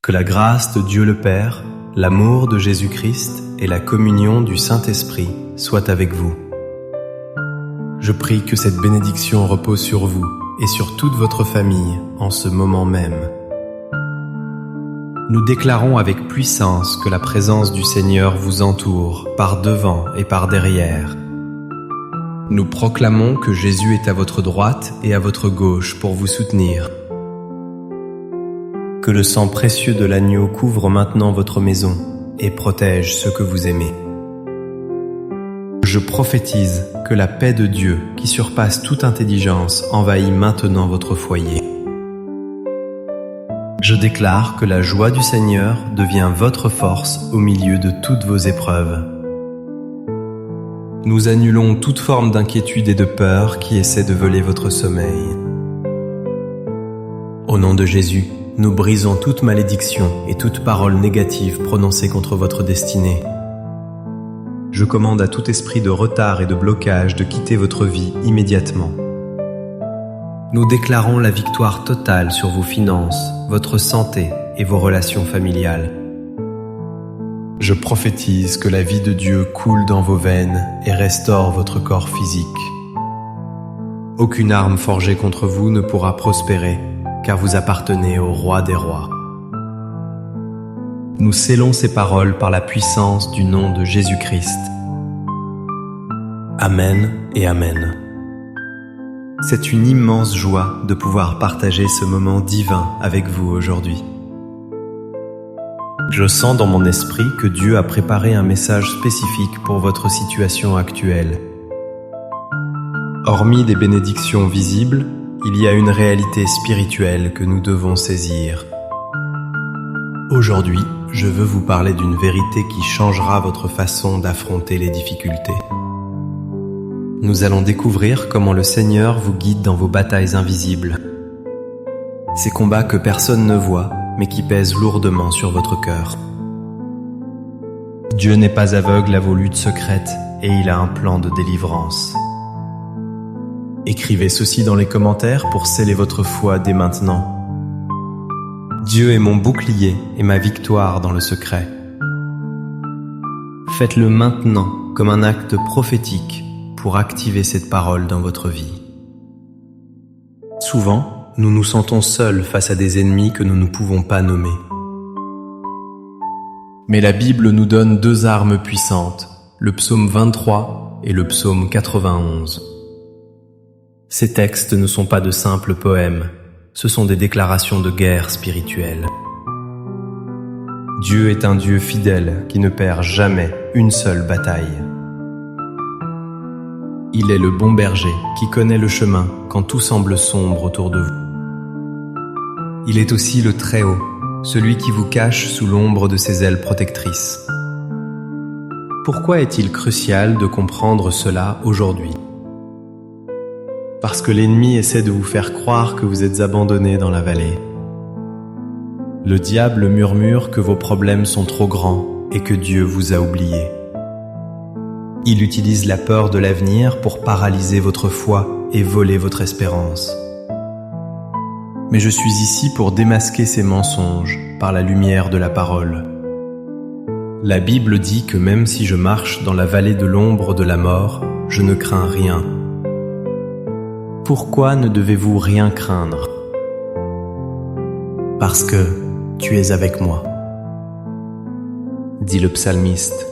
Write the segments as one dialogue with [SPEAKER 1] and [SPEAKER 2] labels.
[SPEAKER 1] Que la grâce de Dieu le Père, l'amour de Jésus-Christ et la communion du Saint-Esprit soient avec vous. Je prie que cette bénédiction repose sur vous et sur toute votre famille en ce moment même. Nous déclarons avec puissance que la présence du Seigneur vous entoure par devant et par derrière. Nous proclamons que Jésus est à votre droite et à votre gauche pour vous soutenir. Que le sang précieux de l'agneau couvre maintenant votre maison et protège ceux que vous aimez. Je prophétise que la paix de Dieu, qui surpasse toute intelligence, envahit maintenant votre foyer. Je déclare que la joie du Seigneur devient votre force au milieu de toutes vos épreuves. Nous annulons toute forme d'inquiétude et de peur qui essaie de voler votre sommeil. Au nom de Jésus, nous brisons toute malédiction et toute parole négative prononcée contre votre destinée. Je commande à tout esprit de retard et de blocage de quitter votre vie immédiatement. Nous déclarons la victoire totale sur vos finances, votre santé et vos relations familiales. Je prophétise que la vie de Dieu coule dans vos veines et restaure votre corps physique. Aucune arme forgée contre vous ne pourra prospérer, car vous appartenez au Roi des rois. Nous scellons ces paroles par la puissance du nom de Jésus-Christ. Amen et Amen. C'est une immense joie de pouvoir partager ce moment divin avec vous aujourd'hui. Je sens dans mon esprit que Dieu a préparé un message spécifique pour votre situation actuelle. Hormis des bénédictions visibles, il y a une réalité spirituelle que nous devons saisir. Aujourd'hui, je veux vous parler d'une vérité qui changera votre façon d'affronter les difficultés. Nous allons découvrir comment le Seigneur vous guide dans vos batailles invisibles. Ces combats que personne ne voit, mais qui pèsent lourdement sur votre cœur. Dieu n'est pas aveugle à vos luttes secrètes et il a un plan de délivrance. Écrivez ceci dans les commentaires pour sceller votre foi dès maintenant. Dieu est mon bouclier et ma victoire dans le secret. Faites-le maintenant comme un acte prophétique pour activer cette parole dans votre vie. Souvent, nous nous sentons seuls face à des ennemis que nous ne pouvons pas nommer. Mais la Bible nous donne deux armes puissantes, le psaume 23 et le psaume 91. Ces textes ne sont pas de simples poèmes, ce sont des déclarations de guerre spirituelle. Dieu est un Dieu fidèle qui ne perd jamais une seule bataille. Il est le bon berger qui connaît le chemin quand tout semble sombre autour de vous. Il est aussi le Très-Haut, celui qui vous cache sous l'ombre de ses ailes protectrices. Pourquoi est-il crucial de comprendre cela aujourd'hui ? Parce que l'ennemi essaie de vous faire croire que vous êtes abandonné dans la vallée. Le diable murmure que vos problèmes sont trop grands et que Dieu vous a oublié. Il utilise la peur de l'avenir pour paralyser votre foi et voler votre espérance. Mais je suis ici pour démasquer ces mensonges par la lumière de la parole. La Bible dit que même si je marche dans la vallée de l'ombre de la mort, je ne crains rien. Pourquoi ne devez-vous rien craindre ? Parce que tu es avec moi, dit le psalmiste.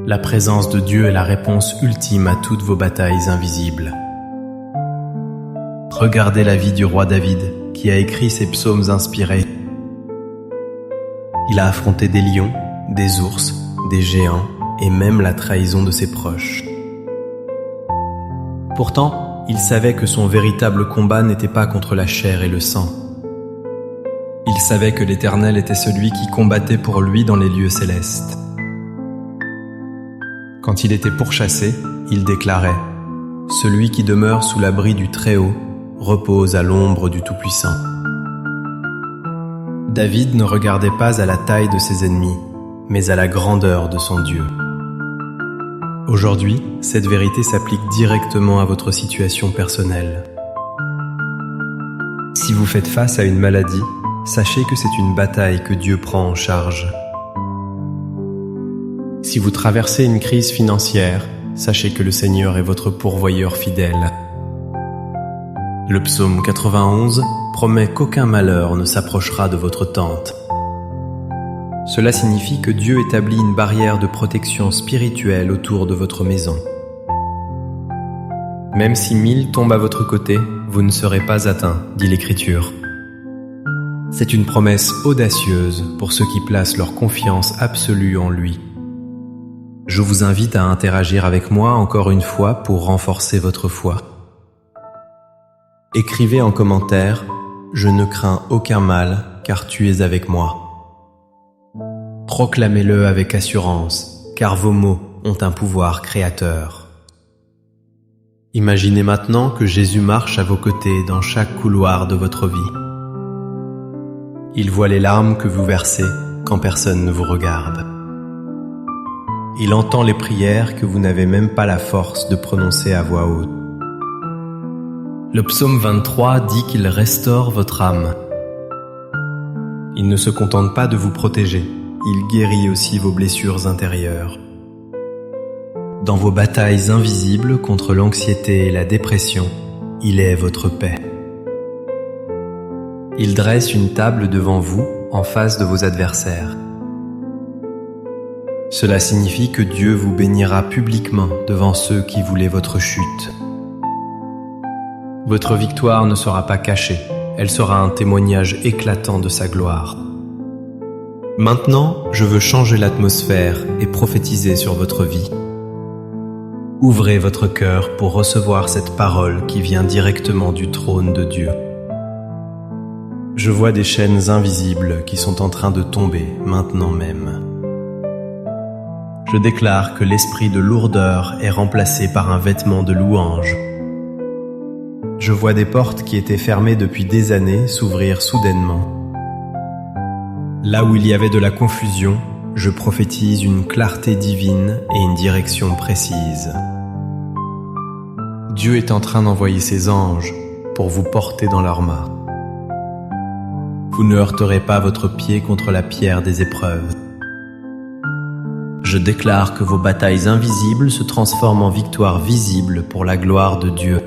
[SPEAKER 1] La présence de Dieu est la réponse ultime à toutes vos batailles invisibles. Regardez la vie du roi David, qui a écrit ces psaumes inspirés. Il a affronté des lions, des ours, des géants et même la trahison de ses proches. Pourtant, il savait que son véritable combat n'était pas contre la chair et le sang. Il savait que l'Éternel était celui qui combattait pour lui dans les lieux célestes. Quand il était pourchassé, il déclarait « Celui qui demeure sous l'abri du Très-Haut repose à l'ombre du Tout-Puissant ». David ne regardait pas à la taille de ses ennemis, mais à la grandeur de son Dieu. Aujourd'hui, cette vérité s'applique directement à votre situation personnelle. Si vous faites face à une maladie, sachez que c'est une bataille que Dieu prend en charge. Si vous traversez une crise financière, sachez que le Seigneur est votre pourvoyeur fidèle. Le psaume 91 promet qu'aucun malheur ne s'approchera de votre tente. Cela signifie que Dieu établit une barrière de protection spirituelle autour de votre maison. Même si 1000 tombent à votre côté, vous ne serez pas atteints, dit l'Écriture. C'est une promesse audacieuse pour ceux qui placent leur confiance absolue en lui. Je vous invite à interagir avec moi encore une fois pour renforcer votre foi. Écrivez en commentaire « Je ne crains aucun mal, car tu es avec moi ». Proclamez-le avec assurance, car vos mots ont un pouvoir créateur. Imaginez maintenant que Jésus marche à vos côtés dans chaque couloir de votre vie. Il voit les larmes que vous versez quand personne ne vous regarde. Il entend les prières que vous n'avez même pas la force de prononcer à voix haute. Le psaume 23 dit qu'il restaure votre âme. Il ne se contente pas de vous protéger, il guérit aussi vos blessures intérieures. Dans vos batailles invisibles contre l'anxiété et la dépression, il est votre paix. Il dresse une table devant vous en face de vos adversaires. Cela signifie que Dieu vous bénira publiquement devant ceux qui voulaient votre chute. Votre victoire ne sera pas cachée, elle sera un témoignage éclatant de sa gloire. Maintenant, je veux changer l'atmosphère et prophétiser sur votre vie. Ouvrez votre cœur pour recevoir cette parole qui vient directement du trône de Dieu. Je vois des chaînes invisibles qui sont en train de tomber maintenant même. Je déclare que l'esprit de lourdeur est remplacé par un vêtement de louange. Je vois des portes qui étaient fermées depuis des années s'ouvrir soudainement. Là où il y avait de la confusion, je prophétise une clarté divine et une direction précise. Dieu est en train d'envoyer ses anges pour vous porter dans leurs mains. Vous ne heurterez pas votre pied contre la pierre des épreuves. Je déclare que vos batailles invisibles se transforment en victoires visibles pour la gloire de Dieu.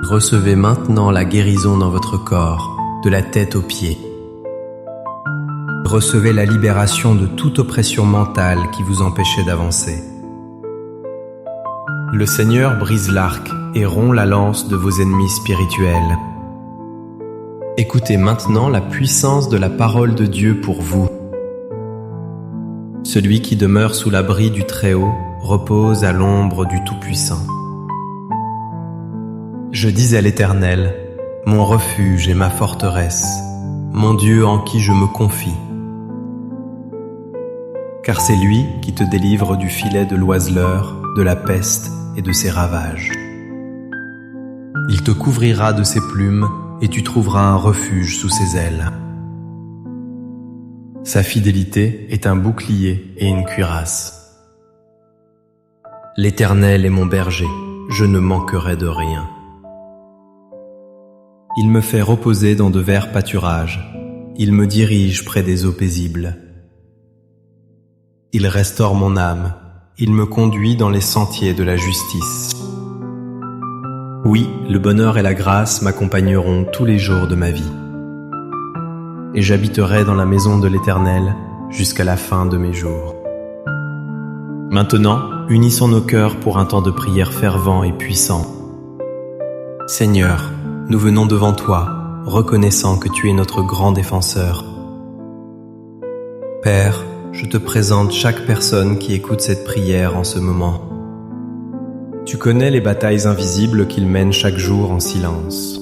[SPEAKER 1] Recevez maintenant la guérison dans votre corps, de la tête aux pieds. Recevez la libération de toute oppression mentale qui vous empêchait d'avancer. Le Seigneur brise l'arc et rompt la lance de vos ennemis spirituels. Écoutez maintenant la puissance de la parole de Dieu pour vous. Celui qui demeure sous l'abri du Très-Haut repose à l'ombre du Tout-Puissant. Je dis à l'Éternel, mon refuge et ma forteresse, mon Dieu en qui je me confie. Car c'est lui qui te délivre du filet de l'oiseleur, de la peste et de ses ravages. Il te couvrira de ses plumes et tu trouveras un refuge sous ses ailes. Sa fidélité est un bouclier et une cuirasse. L'Éternel est mon berger, je ne manquerai de rien. Il me fait reposer dans de verts pâturages, il me dirige près des eaux paisibles. Il restaure mon âme, il me conduit dans les sentiers de la justice. Oui, le bonheur et la grâce m'accompagneront tous les jours de ma vie. Et j'habiterai dans la maison de l'Éternel jusqu'à la fin de mes jours. Maintenant, unissons nos cœurs pour un temps de prière fervent et puissant. Seigneur, nous venons devant toi, reconnaissant que tu es notre grand défenseur. Père, je te présente chaque personne qui écoute cette prière en ce moment. Tu connais les batailles invisibles qu'ils mènent chaque jour en silence.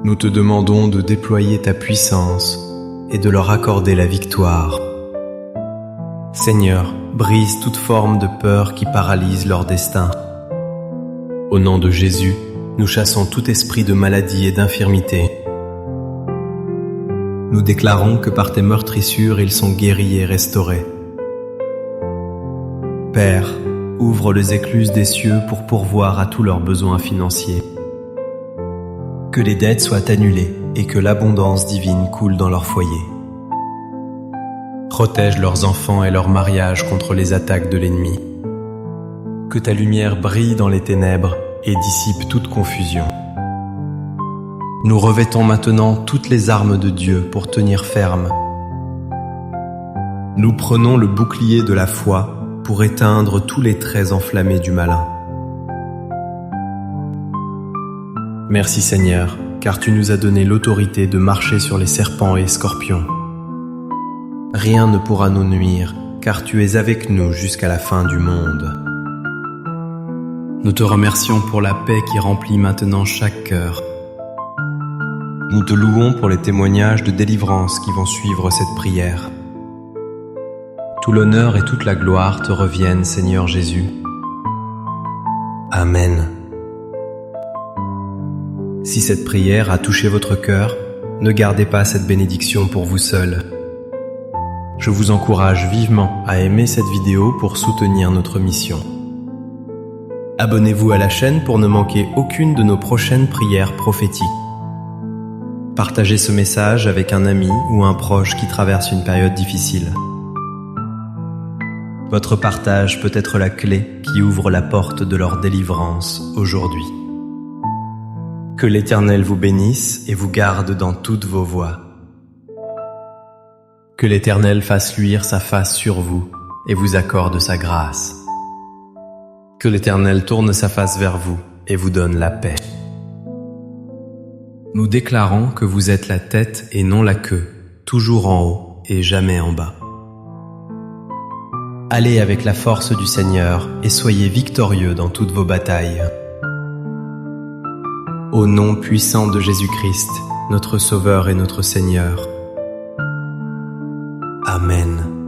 [SPEAKER 1] Nous te demandons de déployer ta puissance et de leur accorder la victoire. Seigneur, brise toute forme de peur qui paralyse leur destin. Au nom de Jésus, nous chassons tout esprit de maladie et d'infirmité. Nous déclarons que par tes meurtrissures, ils sont guéris et restaurés. Père, ouvre les écluses des cieux pour pourvoir à tous leurs besoins financiers. Que les dettes soient annulées et que l'abondance divine coule dans leur foyer. Protège leurs enfants et leur mariage contre les attaques de l'ennemi. Que ta lumière brille dans les ténèbres et dissipe toute confusion. Nous revêtons maintenant toutes les armes de Dieu pour tenir ferme. Nous prenons le bouclier de la foi pour éteindre tous les traits enflammés du malin. Merci Seigneur, car tu nous as donné l'autorité de marcher sur les serpents et scorpions. Rien ne pourra nous nuire, car tu es avec nous jusqu'à la fin du monde. Nous te remercions pour la paix qui remplit maintenant chaque cœur. Nous te louons pour les témoignages de délivrance qui vont suivre cette prière. Tout l'honneur et toute la gloire te reviennent, Seigneur Jésus. Amen. Si cette prière a touché votre cœur, ne gardez pas cette bénédiction pour vous seul. Je vous encourage vivement à aimer cette vidéo pour soutenir notre mission. Abonnez-vous à la chaîne pour ne manquer aucune de nos prochaines prières prophétiques. Partagez ce message avec un ami ou un proche qui traverse une période difficile. Votre partage peut être la clé qui ouvre la porte de leur délivrance aujourd'hui. Que l'Éternel vous bénisse et vous garde dans toutes vos voies. Que l'Éternel fasse luire sa face sur vous et vous accorde sa grâce. Que l'Éternel tourne sa face vers vous et vous donne la paix. Nous déclarons que vous êtes la tête et non la queue, toujours en haut et jamais en bas. Allez avec la force du Seigneur et soyez victorieux dans toutes vos batailles. Au nom puissant de Jésus-Christ, notre Sauveur et notre Seigneur. Amen.